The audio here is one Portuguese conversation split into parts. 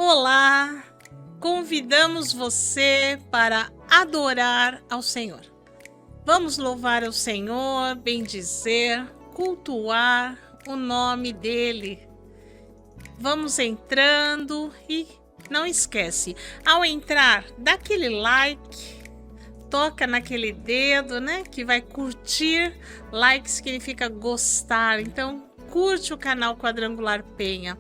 Olá! Convidamos você para adorar ao Senhor. Vamos louvar ao Senhor, bendizer, cultuar o nome dEle. Vamos entrando e não esquece, ao entrar, dá aquele like, toca naquele dedo, né, que vai curtir. Like significa gostar, então curte o canal Quadrangular Penha.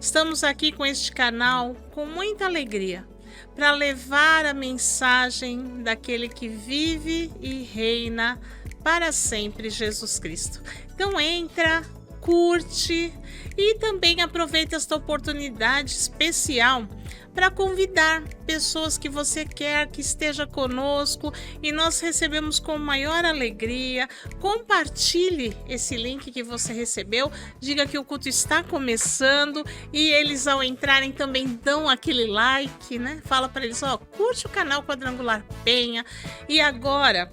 Estamos aqui com este canal com muita alegria para levar a mensagem daquele que vive e reina para sempre, Jesus Cristo. Então entra, curte e também aproveita esta oportunidade especial para convidar pessoas que você quer que esteja conosco, e nós recebemos com maior alegria. Compartilhe esse link que você recebeu, diga que o culto está começando e eles, ao entrarem, também dão aquele like, né? Fala para eles, curte o canal Quadrangular Penha. E agora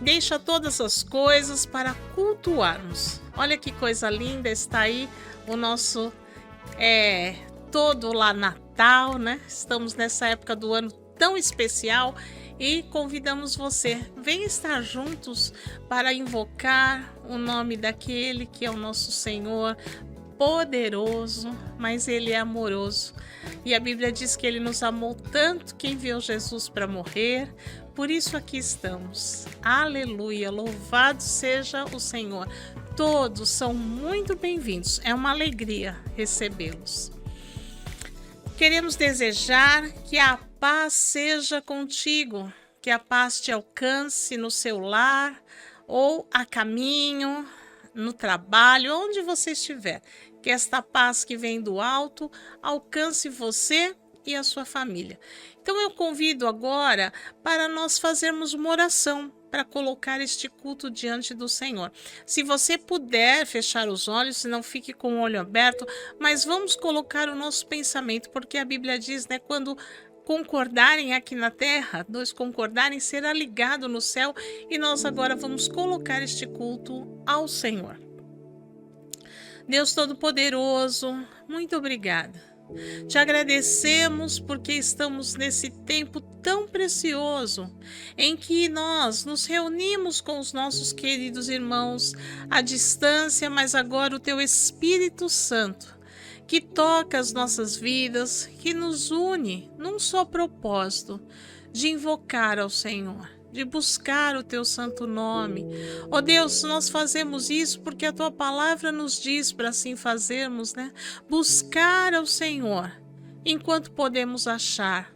deixa todas as coisas para cultuarmos. Olha que coisa linda, está aí o nosso todo lá Natal, né? Estamos nessa época do ano tão especial e convidamos você, venha estar juntos para invocar o nome daquele que é o nosso Senhor, poderoso, mas Ele é amoroso. E a Bíblia diz que Ele nos amou tanto que enviou Jesus para morrer. Por isso aqui estamos. Aleluia, louvado seja o Senhor. Todos são muito bem-vindos. É uma alegria recebê-los. Queremos desejar que a paz seja contigo, que a paz te alcance no seu lar ou a caminho, no trabalho, onde você estiver. Que esta paz que vem do alto alcance você e a sua família. Então eu convido agora para nós fazermos uma oração para colocar este culto diante do Senhor. Se você puder fechar os olhos, não fique com o olho aberto, mas vamos colocar o nosso pensamento, porque a Bíblia diz, né, quando concordarem aqui na terra, dois concordarem, será ligado no céu, e nós agora vamos colocar este culto ao Senhor. Deus Todo-Poderoso, muito obrigada. Te agradecemos porque estamos nesse tempo tão precioso em que nós nos reunimos com os nossos queridos irmãos à distância, mas agora o Teu Espírito Santo, que toca as nossas vidas, que nos une num só propósito de invocar ao Senhor, de buscar o Teu santo nome. Ó Deus, nós fazemos isso porque a Tua palavra nos diz para assim fazermos, né? Buscar ao Senhor enquanto podemos achar.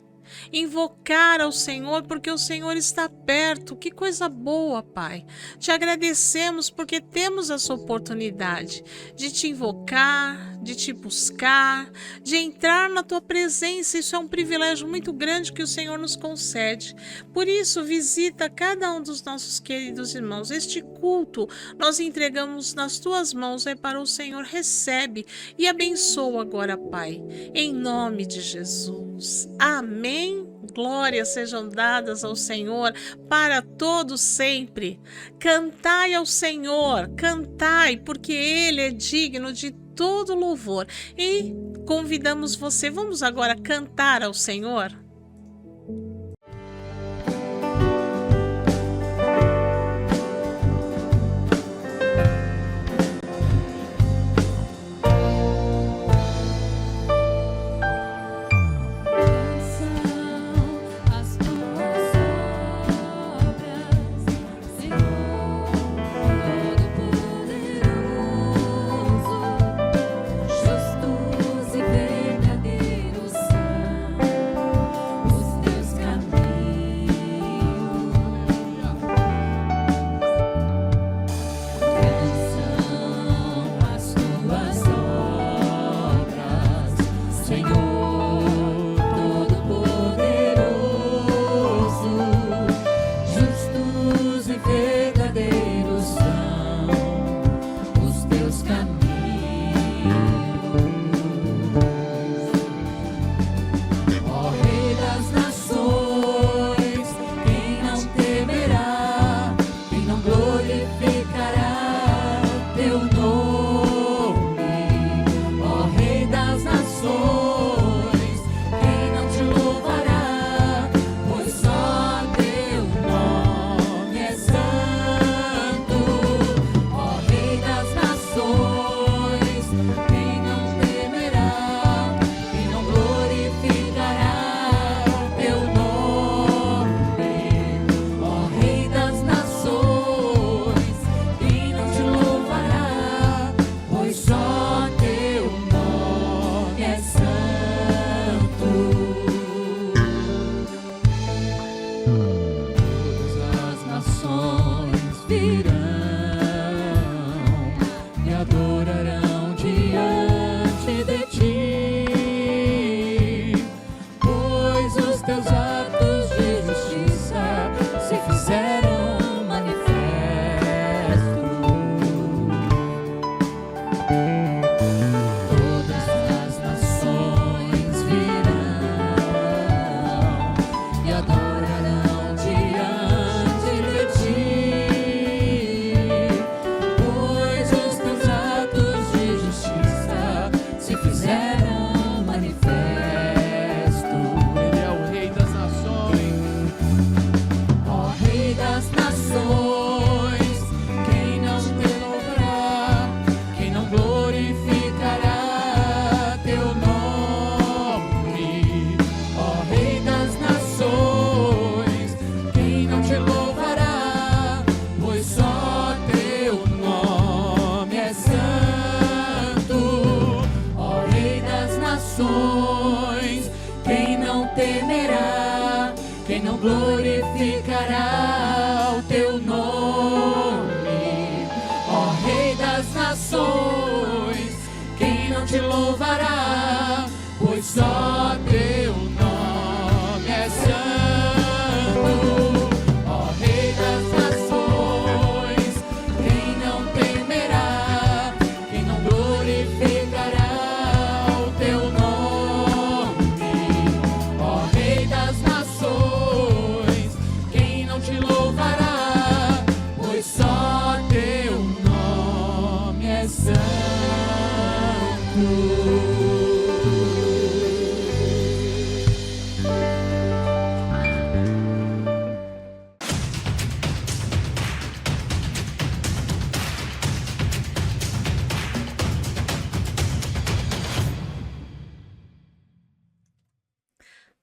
Invocar ao Senhor porque o Senhor está perto. Que coisa boa, Pai. Te agradecemos porque temos essa oportunidade de Te invocar, de Te buscar, de entrar na Tua presença. Isso é um privilégio muito grande que o Senhor nos concede. Por isso, visita cada um dos nossos queridos irmãos. Este culto nós entregamos nas Tuas mãos, para o Senhor. Recebe e abençoa agora, Pai, em nome de Jesus. Amém. Glórias sejam dadas ao Senhor para todos sempre. Cantai ao Senhor, cantai, porque Ele é digno de todo louvor. E convidamos você, vamos agora cantar ao Senhor? se fizeram manifesto. Ele é o Rei das Nações. Ó Rei das Nações, quem não te louvará, quem não glorificará teu nome? Ó Rei das Nações, quem não te louvará, pois só teu nome é santo. Ó Rei das Nações, quem não temerá, quem não glorificará o teu nome? Ó Rei das Nações, quem não te louvará, pois só teu nome é santo. Ó Rei das Nações, quem não temerá, quem não glorificará o teu nome? Ó Rei das Nações, quem não te louvará, pois só teu nome é santo.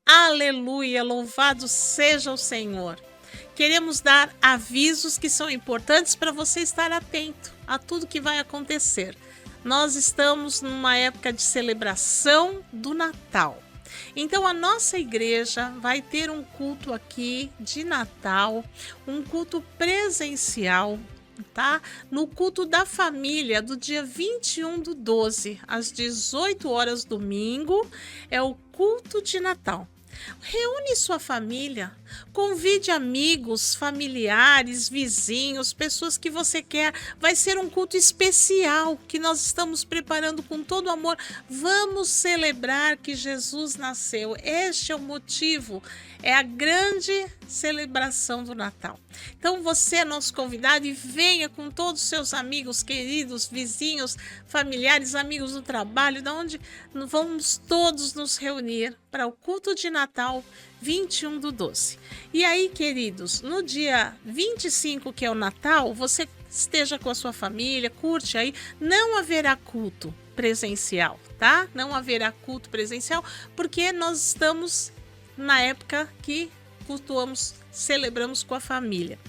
Aleluia, louvado seja o Senhor. Queremos dar avisos que são importantes para você estar atento a tudo que vai acontecer. Nós estamos numa época de celebração do Natal. Então a nossa igreja vai ter um culto aqui de Natal, um culto presencial, tá? No culto da família, do dia 21/12, às 18 horas, domingo, é o culto de Natal. Reúne sua família, convide amigos, familiares, vizinhos, pessoas que você quer. Vai ser um culto especial que nós estamos preparando com todo amor. Vamos celebrar que Jesus nasceu. Este é o motivo, é a grande celebração do Natal. Então você é nosso convidado e venha com todos os seus amigos, queridos, vizinhos, familiares, amigos do trabalho, da onde vamos todos nos reunir para o culto de Natal 21/12. E aí, queridos, no dia 25, que é o Natal, você esteja com a sua família, curte aí, não haverá culto presencial, tá? Não haverá culto presencial, porque nós estamos na época que cultuamos, celebramos com a família.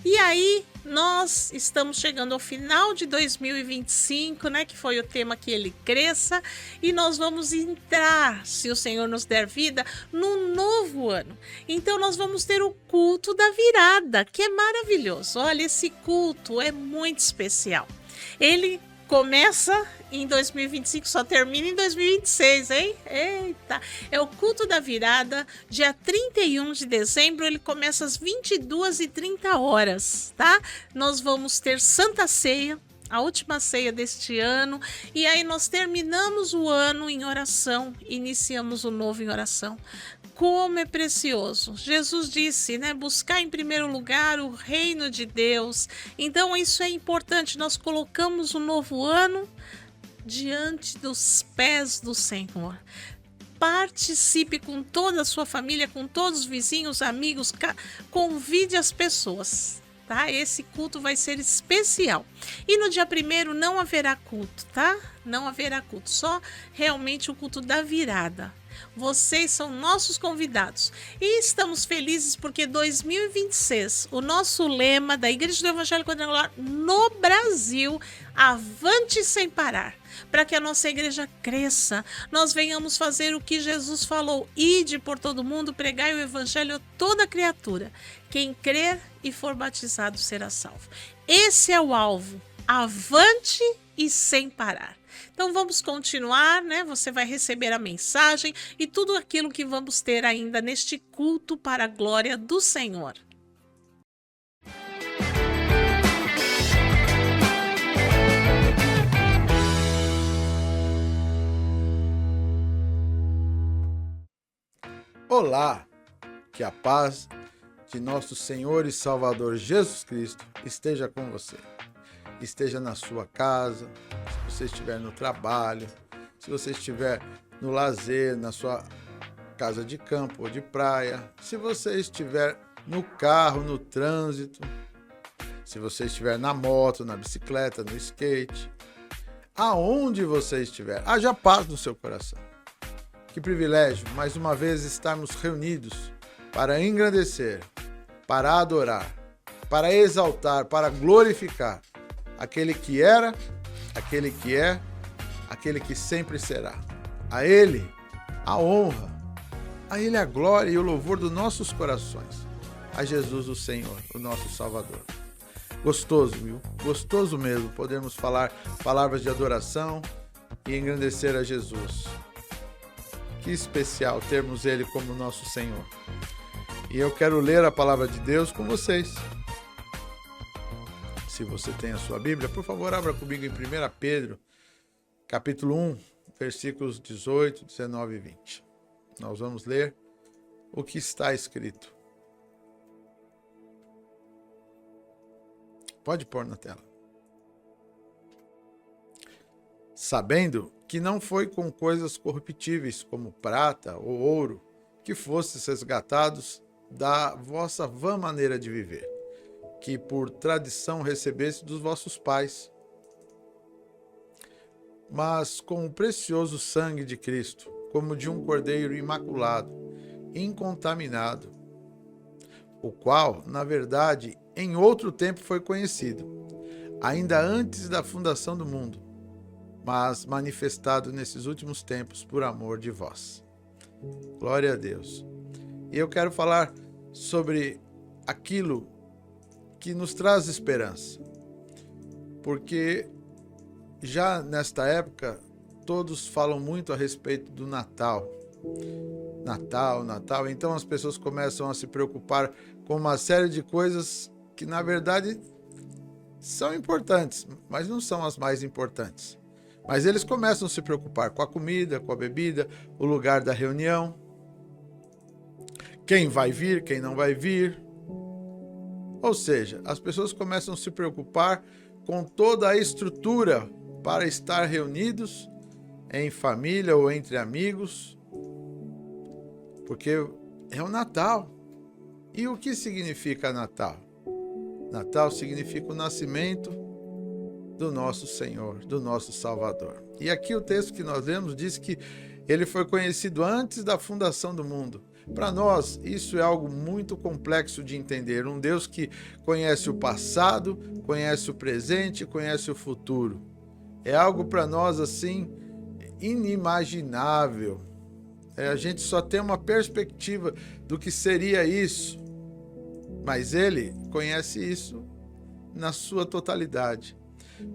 E aí, nós estamos chegando ao final de 2025, né? Que foi o tema Que Ele Cresça. E nós vamos entrar, se o Senhor nos der vida, num novo ano. Então, nós vamos ter o culto da virada, que é maravilhoso. Olha, esse culto é muito especial. Ele começa em 2025, só termina em 2026, hein? Eita! É o culto da virada, dia 31 de dezembro, ele começa às 22h30, tá? Nós vamos ter Santa Ceia, a última ceia deste ano, e aí nós terminamos o ano em oração, iniciamos o novo em oração. Como é precioso. Jesus disse, né? Buscar em primeiro lugar o reino de Deus. Então isso é importante. Nós colocamos o novo ano diante dos pés do Senhor. Participe com toda a sua família, com todos os vizinhos, amigos. Convide as pessoas. Tá? Esse culto vai ser especial. E no dia 1º não haverá culto, tá? Não haverá culto. Só realmente o culto da virada. Vocês são nossos convidados e estamos felizes porque 2026, o nosso lema da Igreja do Evangelho Quadrangular no Brasil, avante sem parar, para que a nossa igreja cresça, nós venhamos fazer o que Jesus falou: ide por todo mundo, pregai o Evangelho a toda criatura, quem crer e for batizado será salvo. Esse é o alvo, avante e sem parar. Então vamos continuar, né? Você vai receber a mensagem e tudo aquilo que vamos ter ainda neste culto para a glória do Senhor. Olá, que a paz de nosso Senhor e Salvador Jesus Cristo esteja com você. Esteja na sua casa, se você estiver no trabalho, se se você estiver no lazer, na sua casa de campo ou de praia, se você estiver no carro, no trânsito, se você estiver na moto, na bicicleta, no skate, aonde você estiver, haja paz no seu coração. Que privilégio, mais uma vez, estarmos reunidos para engrandecer, para adorar, para exaltar, para glorificar aquele que era, aquele que é, aquele que sempre será. A Ele a honra, a Ele a glória e o louvor dos nossos corações. A Jesus o Senhor, o nosso Salvador. Gostoso, viu? Gostoso mesmo podermos falar palavras de adoração e engrandecer a Jesus. Que especial termos Ele como nosso Senhor. E eu quero ler a palavra de Deus com vocês. Se você tem a sua Bíblia, por favor, abra comigo em 1 Pedro, capítulo 1, versículos 18, 19 e 20. Nós vamos ler o que está escrito. Pode pôr na tela. Sabendo que não foi com coisas corruptíveis como prata ou ouro que fostes resgatados da vossa vã maneira de viver, que por tradição recebeste dos vossos pais, mas com o precioso sangue de Cristo, como de um cordeiro imaculado, incontaminado, o qual, na verdade, em outro tempo foi conhecido, ainda antes da fundação do mundo, mas manifestado nesses últimos tempos por amor de vós. Glória a Deus. E eu quero falar sobre aquilo que nos traz esperança, porque já nesta época todos falam muito a respeito do Natal. Natal, então as pessoas começam a se preocupar com uma série de coisas que na verdade são importantes, mas não são as mais importantes. Mas eles começam a se preocupar com a comida, com a bebida, o lugar da reunião, quem vai vir, quem não vai vir. Ou seja, as pessoas começam a se preocupar com toda a estrutura para estar reunidos em família ou entre amigos, porque é o Natal. E o que significa Natal? Natal significa o nascimento do nosso Senhor, do nosso Salvador. E aqui o texto que nós lemos diz que ele foi conhecido antes da fundação do mundo. Para nós, isso é algo muito complexo de entender. Um Deus que conhece o passado, conhece o presente, conhece o futuro. É algo para nós assim inimaginável. A gente só tem uma perspectiva do que seria isso, mas Ele conhece isso na sua totalidade.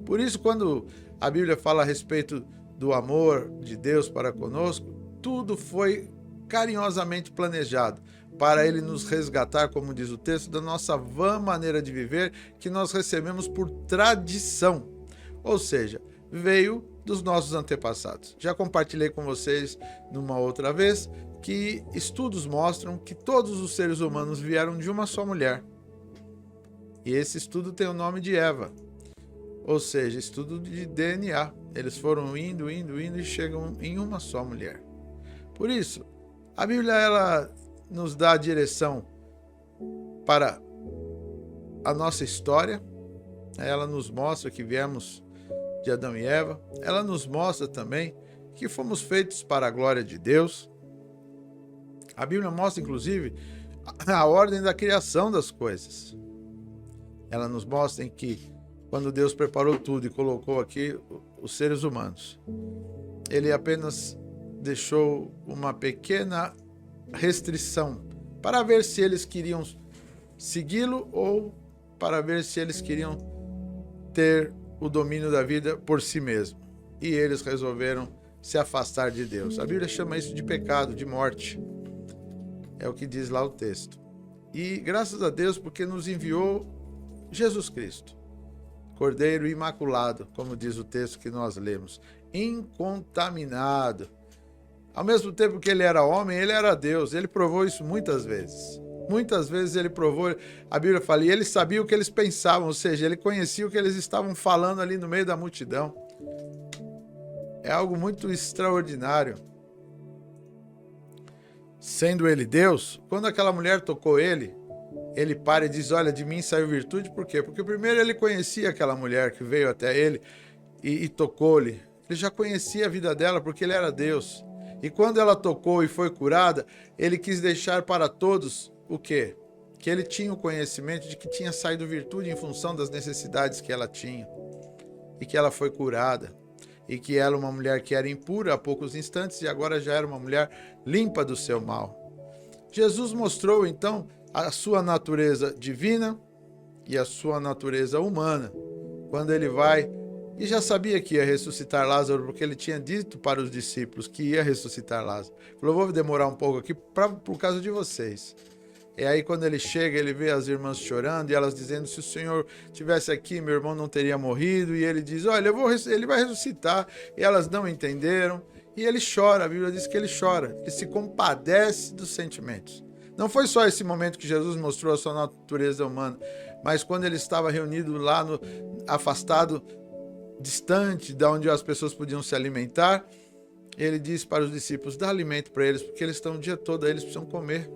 Por isso, quando a Bíblia fala a respeito do amor de Deus para conosco, tudo foi carinhosamente planejado para Ele nos resgatar, como diz o texto, da nossa vã maneira de viver que nós recebemos por tradição, ou seja, veio dos nossos antepassados. Já compartilhei com vocês numa outra vez que estudos mostram que todos os seres humanos vieram de uma só mulher. E esse estudo tem o nome de Eva, ou seja, estudo de DNA. Eles foram indo e chegam em uma só mulher. Por isso, a Bíblia ela nos dá a direção para a nossa história. Ela nos mostra que viemos de Adão e Eva. Ela nos mostra também que fomos feitos para a glória de Deus. A Bíblia mostra, inclusive, a ordem da criação das coisas. Ela nos mostra que quando Deus preparou tudo e colocou aqui os seres humanos, Ele apenas deixou uma pequena restrição para ver se eles queriam segui-lo ou para ver se eles queriam ter o domínio da vida por si mesmo. E eles resolveram se afastar de Deus. A Bíblia chama isso de pecado, de morte. É o que diz lá o texto. E graças a Deus porque nos enviou Jesus Cristo, Cordeiro imaculado, como diz o texto que nós lemos, incontaminado. Ao mesmo tempo que ele era homem, ele era Deus. Ele provou isso muitas vezes. Muitas vezes ele provou, a Bíblia fala, e ele sabia o que eles pensavam, ou seja, ele conhecia o que eles estavam falando ali no meio da multidão. É algo muito extraordinário. Sendo ele Deus, quando aquela mulher tocou ele para e diz, olha, de mim saiu virtude, por quê? Porque primeiro ele conhecia aquela mulher que veio até ele e tocou-lhe. Ele já conhecia a vida dela porque ele era Deus. E quando ela tocou e foi curada, ele quis deixar para todos o quê? Que ele tinha o conhecimento de que tinha saído virtude em função das necessidades que ela tinha. E que ela foi curada. E que ela, uma mulher que era impura há poucos instantes, e agora já era uma mulher limpa do seu mal. Jesus mostrou, então, a sua natureza divina e a sua natureza humana, quando ele vai, e já sabia que ia ressuscitar Lázaro, porque ele tinha dito para os discípulos que ia ressuscitar Lázaro. Falou, vou demorar um pouco aqui por causa de vocês. E aí quando ele chega, ele vê as irmãs chorando e elas dizendo, se o Senhor estivesse aqui, meu irmão não teria morrido. E ele diz, olha, ele vai ressuscitar. E elas não entenderam. E ele chora, a Bíblia diz que ele chora. Ele se compadece dos sentimentos. Não foi só esse momento que Jesus mostrou a sua natureza humana, mas quando ele estava reunido lá, afastado, distante de onde as pessoas podiam se alimentar, ele disse para os discípulos, dá alimento para eles, porque eles estão o dia todo, eles precisam comer.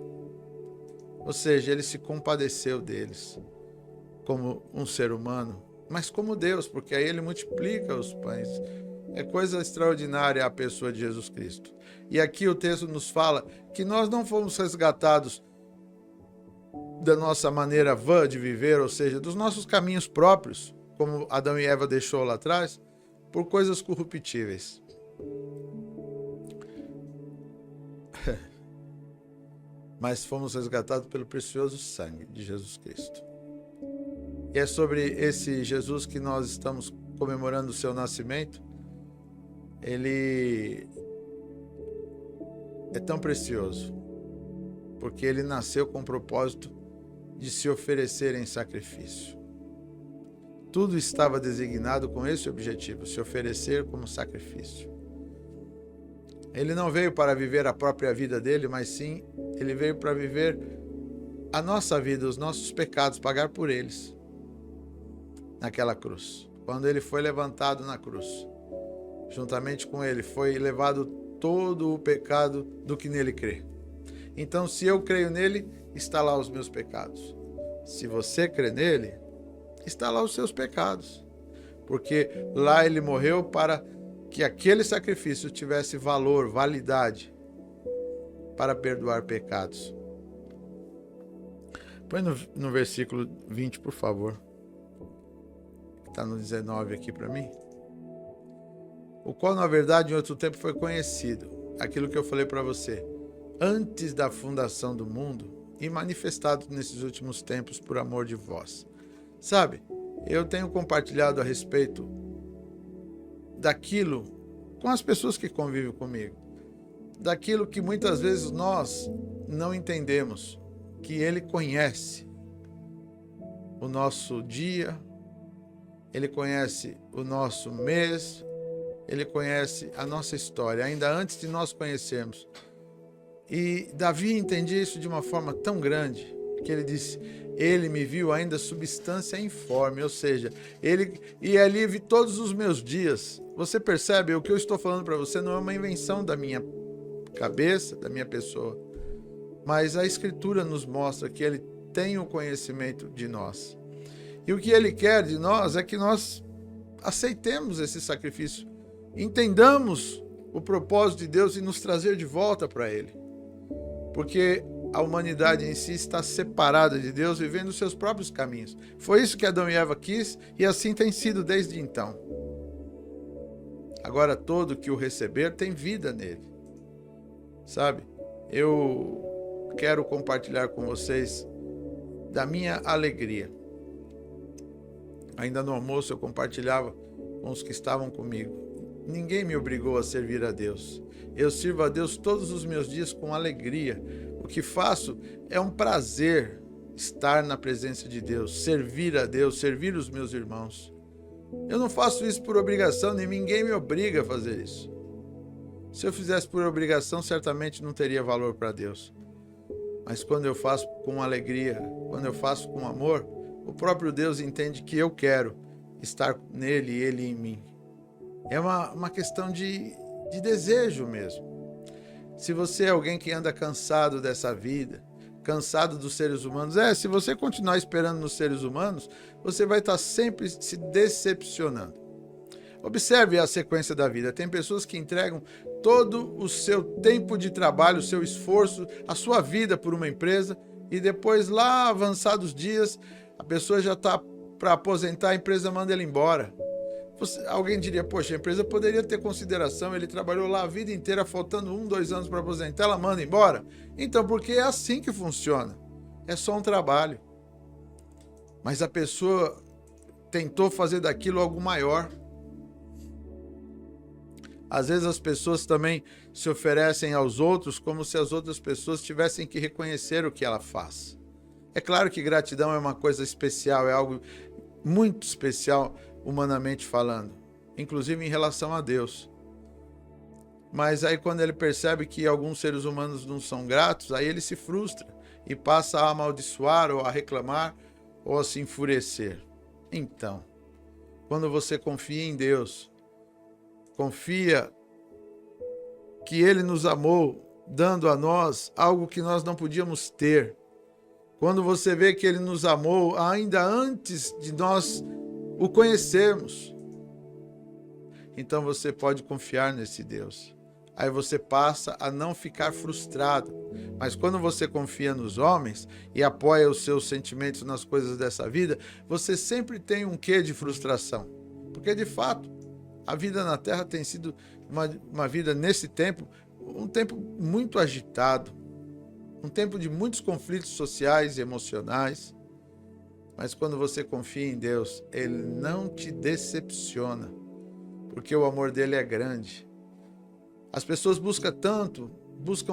Ou seja, ele se compadeceu deles como um ser humano, mas como Deus, porque aí ele multiplica os pães. É coisa extraordinária a pessoa de Jesus Cristo. E aqui o texto nos fala que nós não fomos resgatados da nossa maneira vã de viver, ou seja, dos nossos caminhos próprios, como Adão e Eva deixou lá atrás, por coisas corruptíveis. Mas fomos resgatados pelo precioso sangue de Jesus Cristo. E é sobre esse Jesus que nós estamos comemorando o seu nascimento. Ele é tão precioso, porque ele nasceu com o propósito de se oferecer em sacrifício. Tudo estava designado com esse objetivo, se oferecer como sacrifício. Ele não veio para viver a própria vida dele, mas sim, ele veio para viver a nossa vida, os nossos pecados, pagar por eles naquela cruz. Quando ele foi levantado na cruz, juntamente com ele, foi levado todo o pecado do que nele crê. Então, se eu creio nele, está lá os meus pecados. Se você crê nele, está lá os seus pecados. Porque lá ele morreu para que aquele sacrifício tivesse valor, validade, para perdoar pecados. Põe no versículo 20, por favor. Está no 19 aqui para mim. O qual, na verdade, em outro tempo foi conhecido, aquilo que eu falei para você, antes da fundação do mundo e manifestado nesses últimos tempos por amor de vós. Sabe, eu tenho compartilhado a respeito daquilo com as pessoas que convivem comigo, daquilo que muitas vezes nós não entendemos, que ele conhece o nosso dia, ele conhece o nosso mês, ele conhece a nossa história, ainda antes de nós conhecermos. E Davi entendia isso de uma forma tão grande, que ele disse, ele me viu ainda substância informe, ou seja, ele viu todos os meus dias. Você percebe, o que eu estou falando para você não é uma invenção da minha cabeça, da minha pessoa, mas a Escritura nos mostra que ele tem o conhecimento de nós. E o que ele quer de nós é que nós aceitemos esse sacrifício, entendamos o propósito de Deus e nos trazer de volta para ele. Porque a humanidade em si está separada de Deus, vivendo os seus próprios caminhos. Foi isso que Adão e Eva quis e assim tem sido desde então. Agora todo que o receber tem vida nele. Sabe? Eu quero compartilhar com vocês da minha alegria. Ainda no almoço eu compartilhava com os que estavam comigo. Ninguém me obrigou a servir a Deus. Eu sirvo a Deus todos os meus dias com alegria. O que faço é um prazer estar na presença de Deus, servir a Deus, servir os meus irmãos. Eu não faço isso por obrigação, nem ninguém me obriga a fazer isso. Se eu fizesse por obrigação, certamente não teria valor para Deus. Mas quando eu faço com alegria, quando eu faço com amor, o próprio Deus entende que eu quero estar nele e ele em mim. É uma questão de desejo mesmo. Se você é alguém que anda cansado dessa vida, cansado dos seres humanos, se você continuar esperando nos seres humanos, você vai estar sempre se decepcionando. Observe a sequência da vida. Tem pessoas que entregam todo o seu tempo de trabalho, o seu esforço, a sua vida por uma empresa, e depois, lá avançados dias, a pessoa já está para aposentar, a empresa manda ele embora. Alguém diria, poxa, a empresa poderia ter consideração, ele trabalhou lá a vida inteira, faltando 1, 2 anos para aposentar, ela manda embora? Então, porque é assim que funciona. É só um trabalho. Mas a pessoa tentou fazer daquilo algo maior. Às vezes as pessoas também se oferecem aos outros como se as outras pessoas tivessem que reconhecer o que ela faz. É claro que gratidão é uma coisa especial, é algo muito especial humanamente falando, inclusive em relação a Deus. Mas aí quando ele percebe que alguns seres humanos não são gratos, aí ele se frustra e passa a amaldiçoar ou a reclamar ou a se enfurecer. Então, quando você confia em Deus, confia que Ele nos amou, dando a nós algo que nós não podíamos ter. Quando você vê que Ele nos amou ainda antes de nós o conhecermos, então você pode confiar nesse Deus. Aí você passa a não ficar frustrado. Mas quando você confia nos homens e apoia os seus sentimentos nas coisas dessa vida, você sempre tem um quê de frustração. Porque, de fato, a vida na Terra tem sido uma vida, nesse tempo, um tempo muito agitado, um tempo de muitos conflitos sociais e emocionais. Mas quando você confia em Deus, Ele não te decepciona, porque o amor dele é grande. As pessoas buscam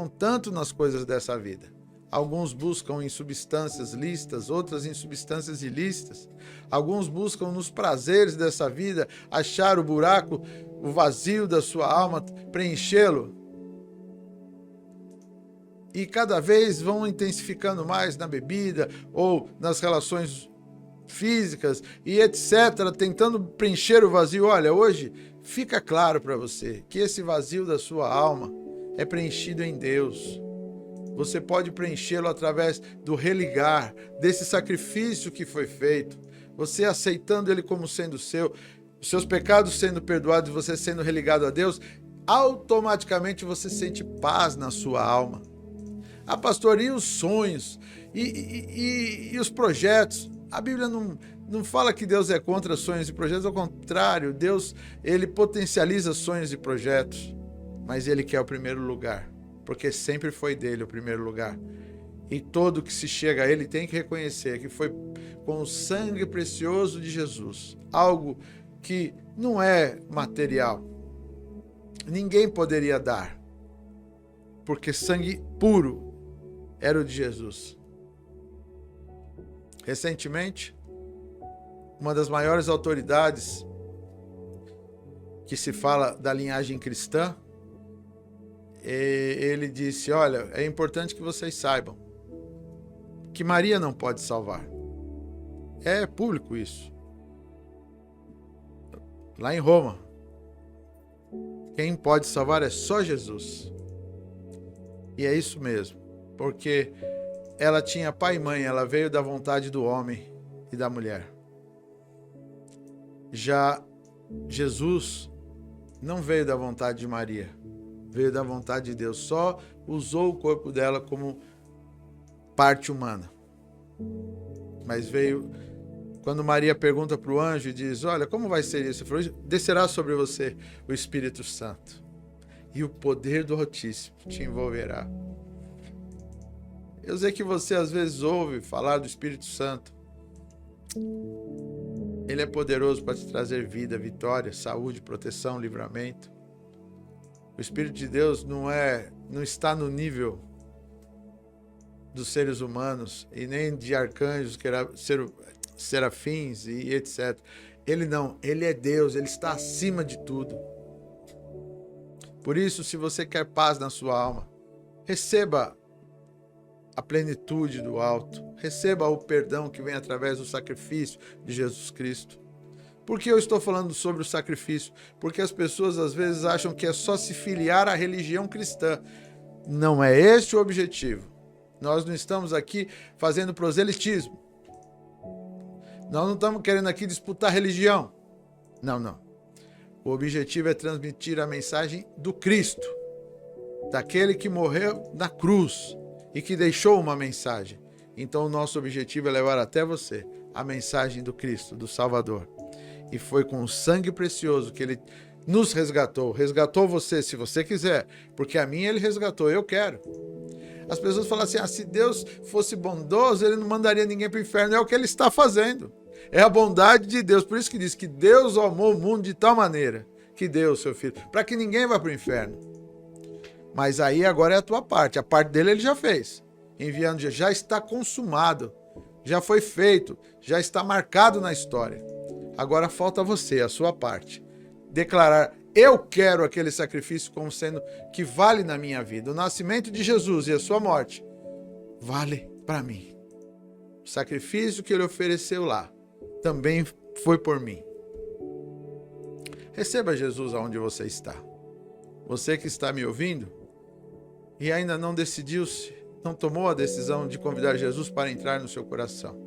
tanto nas coisas dessa vida. Alguns buscam em substâncias lícitas, outras em substâncias ilícitas. Alguns buscam nos prazeres dessa vida, achar o buraco, o vazio da sua alma, preenchê-lo. E cada vez vão intensificando mais na bebida ou nas relações físicas e etc., tentando preencher o vazio. Olha, hoje fica claro para você que esse vazio da sua alma é preenchido em Deus. Você pode preenchê-lo através do religar, desse sacrifício que foi feito. Você aceitando Ele como sendo seu, os seus pecados sendo perdoados, você sendo religado a Deus, automaticamente você sente paz na sua alma. Ah, pastor, e os sonhos? E os projetos? A Bíblia não fala que Deus é contra sonhos e projetos, ao contrário, Deus, Ele potencializa sonhos e projetos, mas Ele quer o primeiro lugar, porque sempre foi dele o primeiro lugar. E todo que se chega a Ele tem que reconhecer que foi com o sangue precioso de Jesus, algo que não é material, ninguém poderia dar, porque sangue puro era o de Jesus. Recentemente, uma das maiores autoridades que se fala da linhagem cristã, ele disse, olha, é importante que vocês saibam que Maria não pode salvar. É público isso. Lá em Roma, quem pode salvar é só Jesus. E é isso mesmo, porque ela tinha pai e mãe, ela veio da vontade do homem e da mulher. Já Jesus não veio da vontade de Maria, veio da vontade de Deus, só usou o corpo dela como parte humana. Mas veio, quando Maria pergunta para o anjo e diz, olha, como vai ser isso? Ele falou, descerá sobre você o Espírito Santo e o poder do Altíssimo te envolverá. Eu sei que você às vezes ouve falar do Espírito Santo. Ele é poderoso para te trazer vida, vitória, saúde, proteção, livramento. O Espírito de Deus não está no nível dos seres humanos e nem de arcanjos, serafins e etc. Ele é Deus, ele está acima de tudo. Por isso, se você quer paz na sua alma, receba a plenitude do alto, receba o perdão que vem através do sacrifício de Jesus Cristo. Por que eu estou falando sobre o sacrifício? Porque as pessoas às vezes acham que é só se filiar à religião cristã. Não é este o objetivo. Nós não estamos aqui fazendo proselitismo. Nós não estamos querendo aqui disputar religião. Não, não. O objetivo é transmitir a mensagem do Cristo, daquele que morreu na cruz e que deixou uma mensagem. Então o nosso objetivo é levar até você a mensagem do Cristo, do Salvador. E foi com o sangue precioso que ele nos resgatou. Resgatou você, se você quiser, porque a mim ele resgatou, eu quero. As pessoas falam assim, se Deus fosse bondoso, ele não mandaria ninguém para o inferno. É o que ele está fazendo. É a bondade de Deus. Por isso que diz que Deus amou o mundo de tal maneira que deu o seu Filho, para que ninguém vá para o inferno. Mas aí agora é a tua parte. A parte dele ele já fez. Enviando, já está consumado. Já foi feito. Já está marcado na história. Agora falta você, a sua parte. Declarar, eu quero aquele sacrifício como sendo que vale na minha vida. O nascimento de Jesus e a sua morte vale para mim. O sacrifício que ele ofereceu lá também foi por mim. Receba Jesus aonde você está. Você que está me ouvindo e ainda não decidiu-se, não tomou a decisão de convidar Jesus para entrar no seu coração.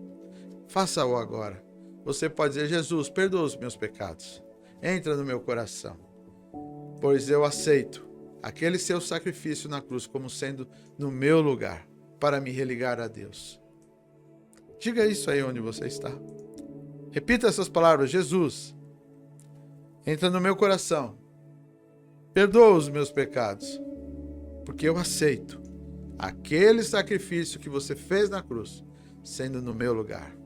Faça-o agora. Você pode dizer, Jesus, perdoa os meus pecados. Entra no meu coração. Pois eu aceito aquele seu sacrifício na cruz como sendo no meu lugar para me religar a Deus. Diga isso aí onde você está. Repita essas palavras. Jesus, entra no meu coração. Perdoa os meus pecados. Porque eu aceito aquele sacrifício que você fez na cruz sendo no meu lugar.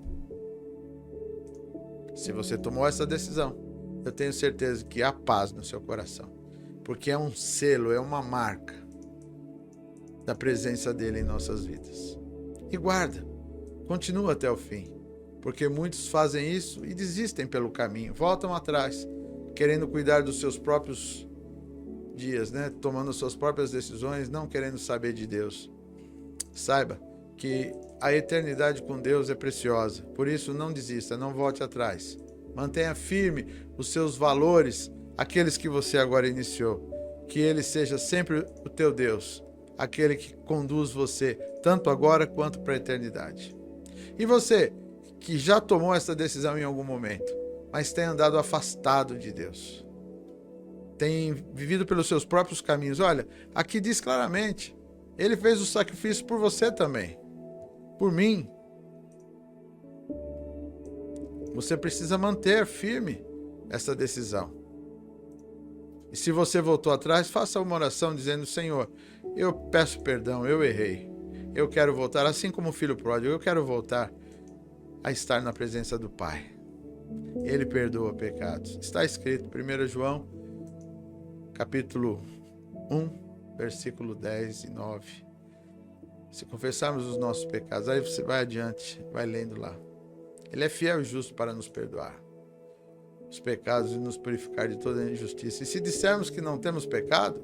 Se você tomou essa decisão, eu tenho certeza que há paz no seu coração. Porque é um selo, é uma marca da presença dele em nossas vidas. E guarda, continua até o fim. Porque muitos fazem isso e desistem pelo caminho. Voltam atrás, querendo cuidar dos seus próprios dias, né? Tomando suas próprias decisões, não querendo saber de Deus. Saiba que a eternidade com Deus é preciosa. Por isso, não desista, não volte atrás. Mantenha firme os seus valores, aqueles que você agora iniciou. Que Ele seja sempre o teu Deus, aquele que conduz você, tanto agora quanto para a eternidade. E você, que já tomou essa decisão em algum momento, mas tem andado afastado de Deus, tem vivido pelos seus próprios caminhos, olha, aqui diz claramente, Ele fez o sacrifício por você também, por mim. Você precisa manter firme essa decisão. E se você voltou atrás, faça uma oração dizendo, Senhor, eu peço perdão, eu errei. Eu quero voltar, assim como o filho pródigo, eu quero voltar a estar na presença do Pai. Ele perdoa pecados. Está escrito, 1 João, capítulo 1, versículo 10 e 9. Se confessarmos os nossos pecados, aí você vai adiante, vai lendo lá. Ele é fiel e justo para nos perdoar os pecados e nos purificar de toda injustiça. E se dissermos que não temos pecado,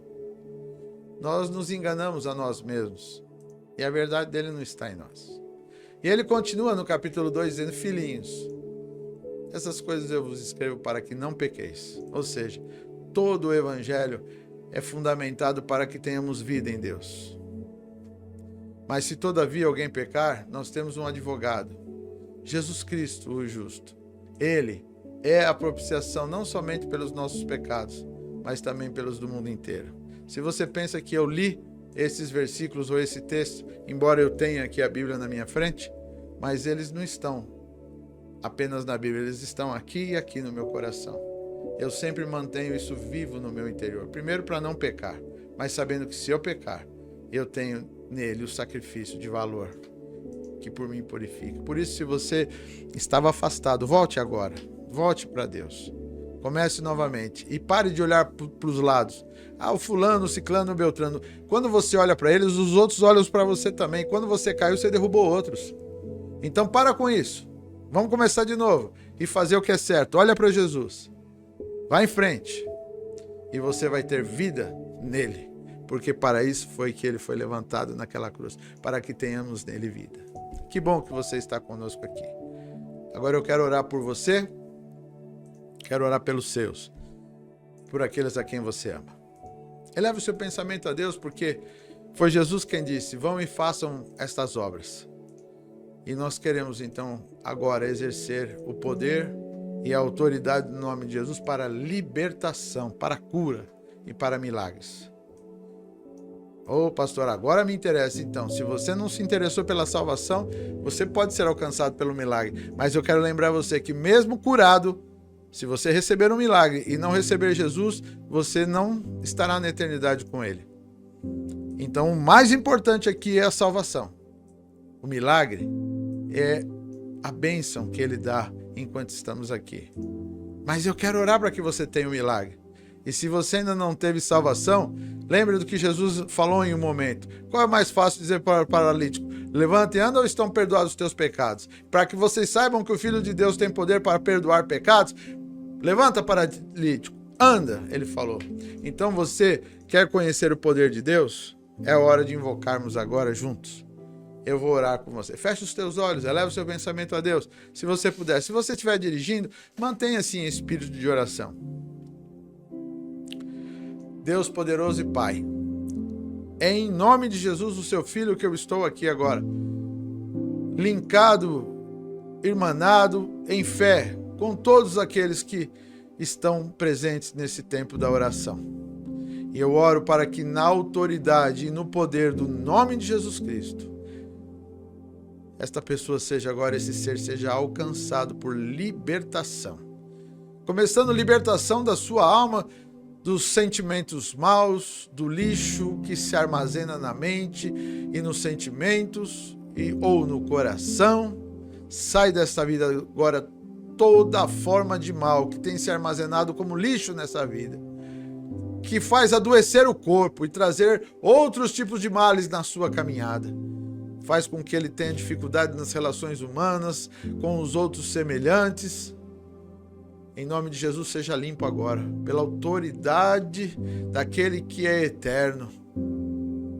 nós nos enganamos a nós mesmos. E a verdade dele não está em nós. E ele continua no capítulo 2 dizendo, filhinhos, essas coisas eu vos escrevo para que não pequeis. Ou seja, todo o evangelho é fundamentado para que tenhamos vida em Deus. Mas se todavia alguém pecar, nós temos um advogado, Jesus Cristo, o justo. Ele é a propiciação não somente pelos nossos pecados, mas também pelos do mundo inteiro. Se você pensa que eu li esses versículos ou esse texto, embora eu tenha aqui a Bíblia na minha frente, mas eles não estão apenas na Bíblia, eles estão aqui e aqui no meu coração. Eu sempre mantenho isso vivo no meu interior. Primeiro para não pecar, mas sabendo que se eu pecar, eu tenho nele o sacrifício de valor que por mim purifica. Por isso, se você estava afastado, volte agora. Volte para Deus. Comece novamente. E pare de olhar para os lados. O fulano, o ciclano, o beltrano. Quando você olha para eles, os outros olham para você também. Quando você caiu, você derrubou outros. Então, para com isso. Vamos começar de novo. E fazer o que é certo. Olha para Jesus. Vá em frente. E você vai ter vida nele. Porque para isso foi que ele foi levantado naquela cruz. Para que tenhamos nele vida. Que bom que você está conosco aqui. Agora eu quero orar por você. Quero orar pelos seus, por aqueles a quem você ama. Eleve o seu pensamento a Deus, porque foi Jesus quem disse: vão e façam estas obras. E nós queremos então agora exercer o poder e a autoridade no nome de Jesus para libertação, para cura e para milagres. Ô pastor, agora me interessa então. Se você não se interessou pela salvação, você pode ser alcançado pelo milagre. Mas eu quero lembrar você que mesmo curado, se você receber um milagre e não receber Jesus, você não estará na eternidade com Ele. Então o mais importante aqui é a salvação. O milagre é a bênção que Ele dá enquanto estamos aqui. Mas eu quero orar para que você tenha um milagre. E se você ainda não teve salvação, lembre do que Jesus falou em um momento. Qual é mais fácil dizer para o paralítico? Levanta e anda, ou estão perdoados os teus pecados? Para que vocês saibam que o Filho de Deus tem poder para perdoar pecados, levanta, paralítico, anda, ele falou. Então você quer conhecer o poder de Deus? É hora de invocarmos agora juntos. Eu vou orar com você. Feche os teus olhos, eleva o seu pensamento a Deus. Se você puder, se você estiver dirigindo, mantenha-se em espírito de oração. Deus poderoso e Pai, é em nome de Jesus, o seu Filho, que eu estou aqui agora, linkado, irmanado em fé, com todos aqueles que estão presentes nesse tempo da oração. E eu oro para que na autoridade e no poder do nome de Jesus Cristo, esta pessoa seja agora, esse ser seja alcançado por libertação. Começando libertação da sua alma, dos sentimentos maus, do lixo que se armazena na mente e nos sentimentos ou no coração. Sai desta vida agora toda forma de mal que tem se armazenado como lixo nessa vida, que faz adoecer o corpo e trazer outros tipos de males na sua caminhada. Faz com que ele tenha dificuldade nas relações humanas, com os outros semelhantes. Em nome de Jesus, seja limpo agora, pela autoridade daquele que é eterno.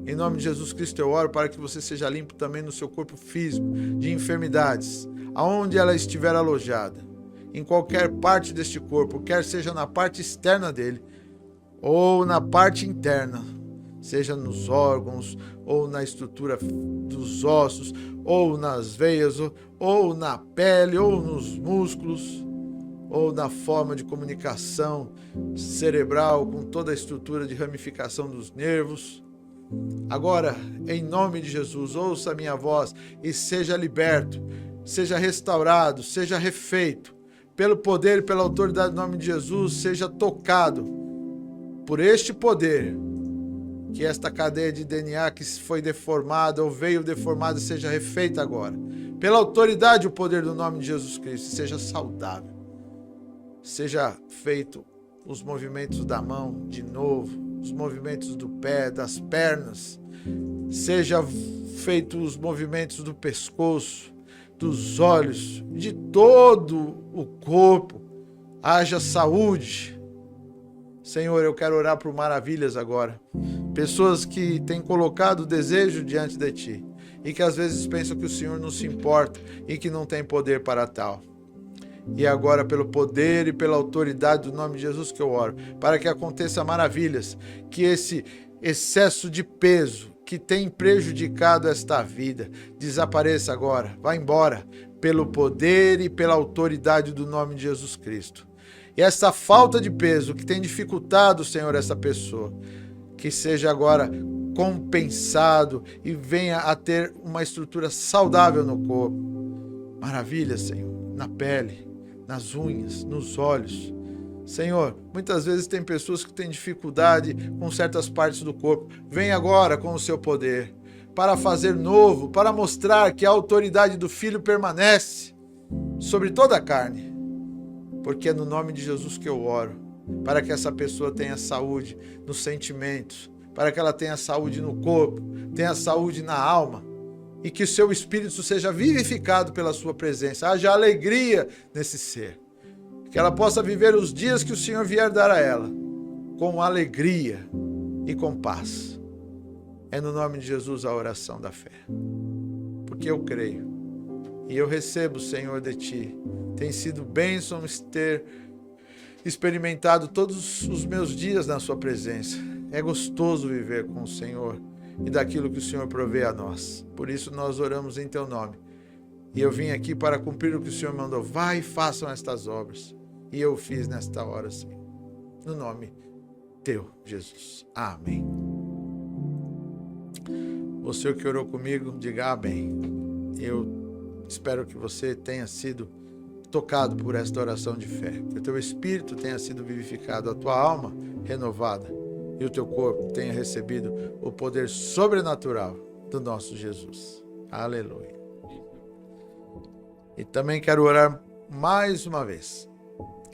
Em nome de Jesus Cristo, eu oro para que você seja limpo também no seu corpo físico, de enfermidades, aonde ela estiver alojada, em qualquer parte deste corpo, quer seja na parte externa dele, ou na parte interna, seja nos órgãos, ou na estrutura dos ossos, ou nas veias, ou na pele, ou nos músculos, ou na forma de comunicação cerebral, com toda a estrutura de ramificação dos nervos. Agora, em nome de Jesus, ouça a minha voz e seja liberto, seja restaurado, seja refeito, pelo poder e pela autoridade do nome de Jesus, seja tocado por este poder, que esta cadeia de DNA que foi deformada ou veio deformada seja refeita agora, pela autoridade e o poder do nome de Jesus Cristo, seja saudável. Seja feito os movimentos da mão de novo, os movimentos do pé, das pernas. Seja feito os movimentos do pescoço, dos olhos, de todo o corpo. Haja saúde. Senhor, eu quero orar por maravilhas agora. Pessoas que têm colocado o desejo diante de Ti e que às vezes pensam que o Senhor não se importa e que não tem poder para tal. E agora, pelo poder e pela autoridade do nome de Jesus que eu oro, para que aconteça maravilhas, que esse excesso de peso que tem prejudicado esta vida desapareça agora, vá embora, pelo poder e pela autoridade do nome de Jesus Cristo. E essa falta de peso que tem dificultado, Senhor, essa pessoa, que seja agora compensado e venha a ter uma estrutura saudável no corpo. Maravilha, Senhor, na pele, nas unhas, nos olhos. Senhor, muitas vezes tem pessoas que têm dificuldade com certas partes do corpo. Vem agora com o seu poder para fazer novo, para mostrar que a autoridade do Filho permanece sobre toda a carne. Porque é no nome de Jesus que eu oro, para que essa pessoa tenha saúde nos sentimentos, para que ela tenha saúde no corpo, tenha saúde na alma, e que o seu espírito seja vivificado pela sua presença, haja alegria nesse ser, que ela possa viver os dias que o Senhor vier dar a ela, com alegria e com paz. É no nome de Jesus a oração da fé, porque eu creio, e eu recebo, Senhor, de Ti. Tem sido bênção ter experimentado todos os meus dias na sua presença. É gostoso viver com o Senhor e daquilo que o Senhor provê a nós. Por isso nós oramos em teu nome. E eu vim aqui para cumprir o que o Senhor mandou. Vai e façam estas obras. E eu fiz nesta hora, Senhor. No nome teu, Jesus. Amém. Você que orou comigo, diga amém. Eu espero que você tenha sido tocado por esta oração de fé. Que o teu espírito tenha sido vivificado, a tua alma renovada e o teu corpo tenha recebido o poder sobrenatural do nosso Jesus. Aleluia. E também quero orar mais uma vez.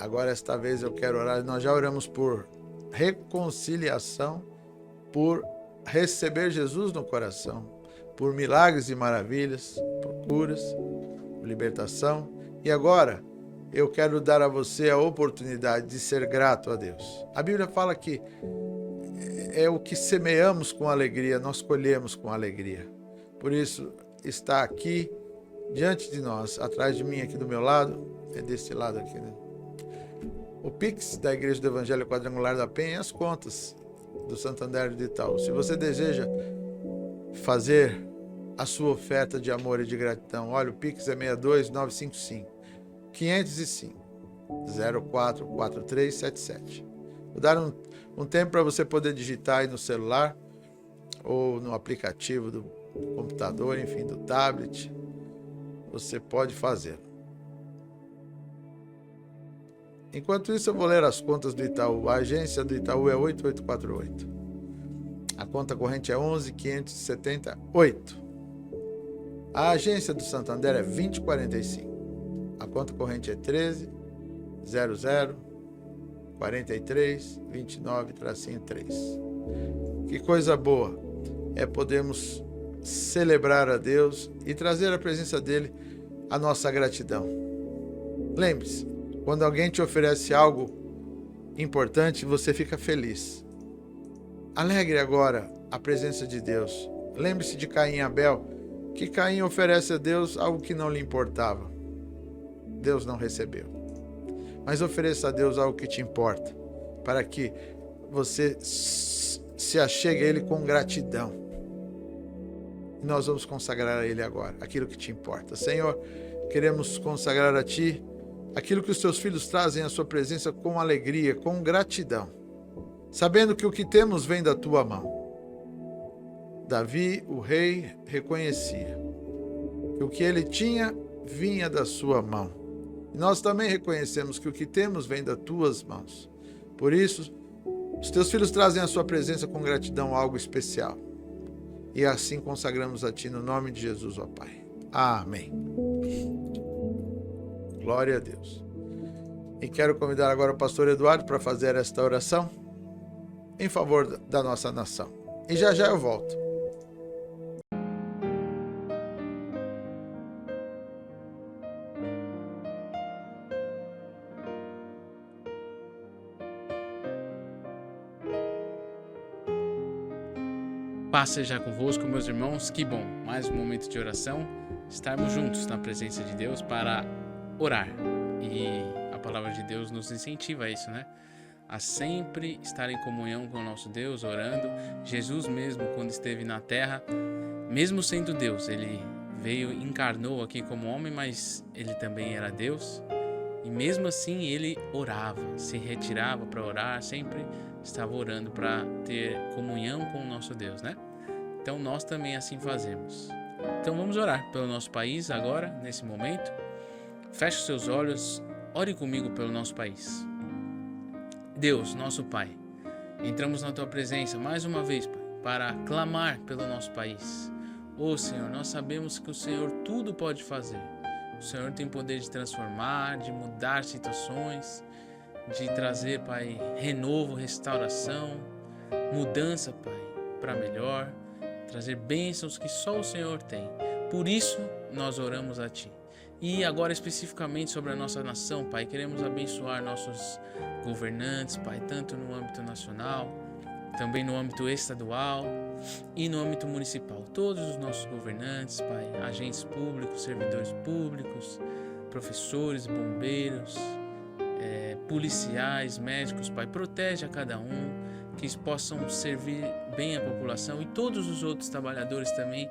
Agora, esta vez eu quero orar. Nós já oramos por reconciliação, por receber Jesus no coração, por milagres e maravilhas, por curas, por libertação. E agora, eu quero dar a você a oportunidade de ser grato a Deus. A Bíblia fala que é o que semeamos com alegria, nós colhemos com alegria. Por isso, está aqui diante de nós, atrás de mim, aqui do meu lado, é desse lado aqui, né? O Pix da Igreja do Evangelho Quadrangular da Penha e as contas do Santander de Itaú. Se você deseja fazer a sua oferta de amor e de gratidão, olha, o Pix é 62955 505 044377. Vou dar um tempo para você poder digitar aí no celular ou no aplicativo do computador, enfim, do tablet. Você pode fazer. Enquanto isso, eu vou ler as contas do Itaú. A agência do Itaú é 8848. A conta corrente é 11.578. A agência do Santander é 2045. A conta corrente é 13.00.43.29/3. Que coisa boa é podermos celebrar a Deus e trazer à presença dele a nossa gratidão. Lembre-se, quando alguém te oferece algo importante, você fica feliz. Alegre agora a presença de Deus. Lembre-se de Caim e Abel, que Caim oferece a Deus algo que não lhe importava. Deus não recebeu. Mas ofereça a Deus algo que te importa, para que você se achegue a Ele com gratidão. E nós vamos consagrar a Ele agora aquilo que te importa. Senhor, queremos consagrar a Ti aquilo que os Teus filhos trazem à Sua presença com alegria, com gratidão, sabendo que o que temos vem da Tua mão. Davi, o rei, reconhecia que o que ele tinha vinha da Sua mão. E nós também reconhecemos que o que temos vem das Tuas mãos. Por isso, os Teus filhos trazem à Sua presença com gratidão algo especial. E assim consagramos a Ti no nome de Jesus, ó Pai. Amém. Glória a Deus. E quero convidar agora o pastor Eduardo para fazer esta oração em favor da nossa nação. E já já eu volto. Paz seja convosco, meus irmãos. Que bom, mais um momento de oração, estarmos juntos na presença de Deus para orar. E a palavra de Deus nos incentiva a isso, né? A sempre estar em comunhão com o nosso Deus, orando. Jesus mesmo, quando esteve na terra, mesmo sendo Deus, ele veio e encarnou aqui como homem, mas ele também era Deus. E mesmo assim ele orava, se retirava para orar, sempre estava orando para ter comunhão com o nosso Deus, né? Então nós também assim fazemos. Então vamos orar pelo nosso país agora, nesse momento. Feche os seus olhos, ore comigo pelo nosso país. Deus, nosso Pai, entramos na Tua presença mais uma vez, Pai, para clamar pelo nosso país. Ô Senhor, nós sabemos que o Senhor tudo pode fazer. O Senhor tem poder de transformar, de mudar situações, de trazer, Pai, renovo, restauração, mudança, Pai, para melhor, trazer bênçãos que só o Senhor tem. Por isso, nós oramos a Ti. E agora, especificamente sobre a nossa nação, Pai, queremos abençoar nossos governantes, Pai, tanto no âmbito nacional, também no âmbito estadual e no âmbito municipal. Todos os nossos governantes, Pai, agentes públicos, servidores públicos, professores, bombeiros, policiais, médicos, Pai, protege a cada um, que eles possam servir bem a população e todos os outros trabalhadores também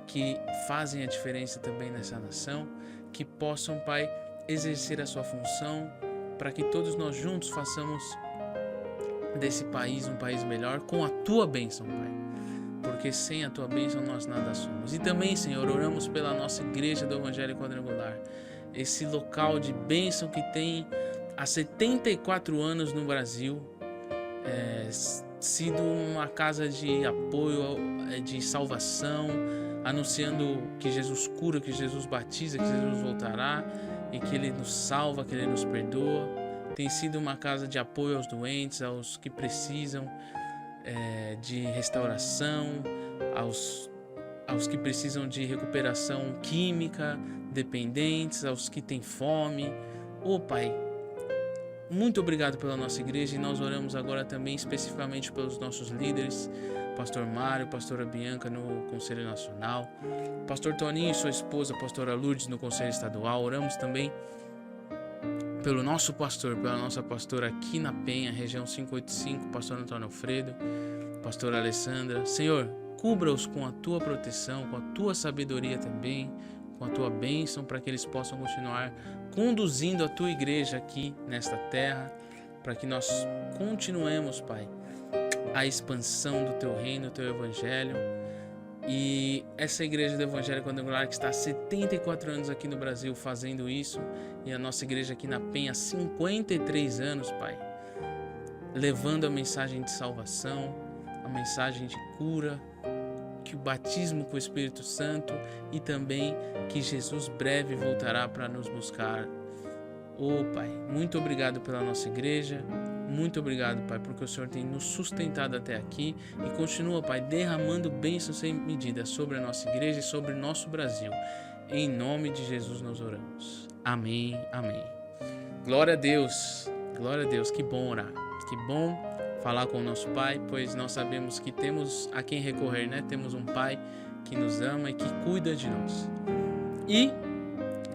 que fazem a diferença também nessa nação, que possam, Pai, exercer a sua função para que todos nós juntos façamos desse país um país melhor com a Tua bênção, Pai, porque sem a Tua bênção nós nada somos. E também, Senhor, oramos pela nossa Igreja do Evangelho Quadrangular, esse local de bênção que tem há 74 anos no Brasil, sido uma casa de apoio, de salvação, anunciando que Jesus cura, que Jesus batiza, que Jesus voltará e que Ele nos salva, que Ele nos perdoa. Tem sido uma casa de apoio aos doentes, aos que precisam de restauração, aos que precisam de recuperação química, dependentes, aos que têm fome. Pai, muito obrigado pela nossa igreja, e nós oramos agora também especificamente pelos nossos líderes, Pastor Mário, Pastora Bianca no Conselho Nacional, Pastor Toninho e sua esposa, Pastora Lourdes, no Conselho Estadual. Oramos também pelo nosso pastor, pela nossa pastora aqui na Penha, região 585, Pastor Antônio Alfredo, Pastora Alessandra. Senhor, cubra-os com a Tua proteção, com a Tua sabedoria também, com a Tua bênção, para que eles possam continuar conduzindo a Tua igreja aqui nesta terra, para que nós continuemos, Pai, a expansão do Teu reino, do Teu Evangelho. E essa igreja do Evangelho Quadrangular que está há 74 anos aqui no Brasil fazendo isso, e a nossa igreja aqui na Penha há 53 anos, Pai, levando a mensagem de salvação, a mensagem de cura, que o batismo com o Espírito Santo, e também que Jesus breve voltará para nos buscar. Pai, muito obrigado pela nossa igreja, muito obrigado, Pai, porque o Senhor tem nos sustentado até aqui e continua, Pai, derramando bênçãos sem medida sobre a nossa igreja e sobre o nosso Brasil. Em nome de Jesus nós oramos. Amém, amém. Glória a Deus, que bom orar, que bom falar com o nosso Pai, pois nós sabemos que temos a quem recorrer, né? Temos um Pai que nos ama e que cuida de nós. E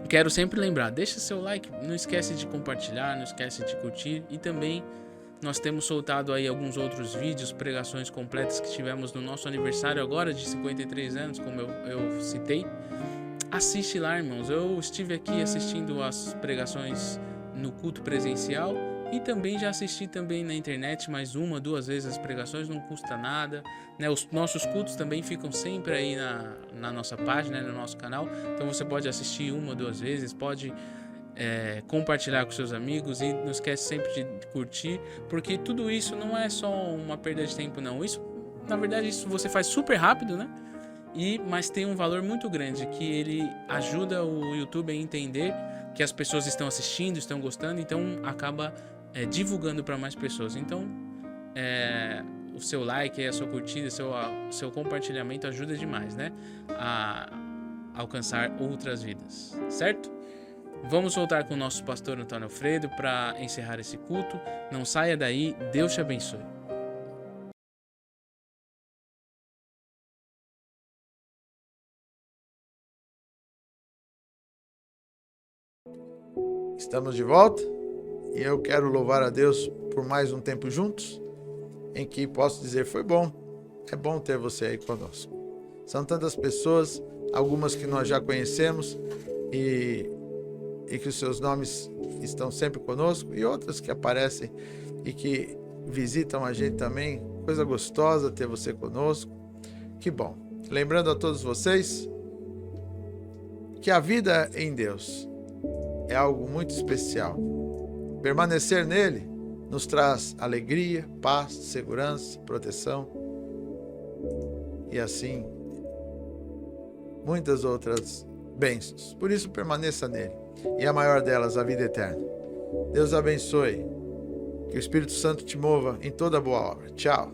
quero sempre lembrar, deixa seu like, não esquece de compartilhar, não esquece de curtir, e também nós temos soltado aí alguns outros vídeos, pregações completas que tivemos no nosso aniversário agora de 53 anos, como eu citei. Assiste lá, irmãos. Eu estive aqui assistindo as pregações no culto presencial e também já assisti também na internet mais 1, 2 vezes as pregações, não custa nada, né? Os nossos cultos também ficam sempre aí na nossa página, no nosso canal, então você pode assistir 1, 2 vezes, pode compartilhar com seus amigos, e não esquece sempre de curtir, porque tudo isso não é só uma perda de tempo, não. Isso, na verdade, isso você faz super rápido, né? Mas tem um valor muito grande, que ele ajuda o YouTube a entender que as pessoas estão assistindo, estão gostando, então acaba divulgando para mais pessoas. Então, o seu like, a sua curtida, seu compartilhamento ajuda demais, né? A alcançar outras vidas, certo? Vamos voltar com o nosso pastor Antônio Alfredo para encerrar esse culto. Não saia daí, Deus te abençoe. Estamos de volta e eu quero louvar a Deus por mais um tempo juntos, em que posso dizer foi bom. É bom ter você aí conosco. São tantas pessoas, algumas que nós já conhecemos e que os seus nomes estão sempre conosco, e outras que aparecem e que visitam a gente também. Coisa gostosa ter você conosco. Que bom. Lembrando a todos vocês que a vida em Deus é algo muito especial. Permanecer nele nos traz alegria, paz, segurança, proteção e assim muitas outras bênçãos. Por isso permaneça nele, e a maior delas, a vida eterna. Deus abençoe, que o Espírito Santo te mova em toda boa obra. Tchau.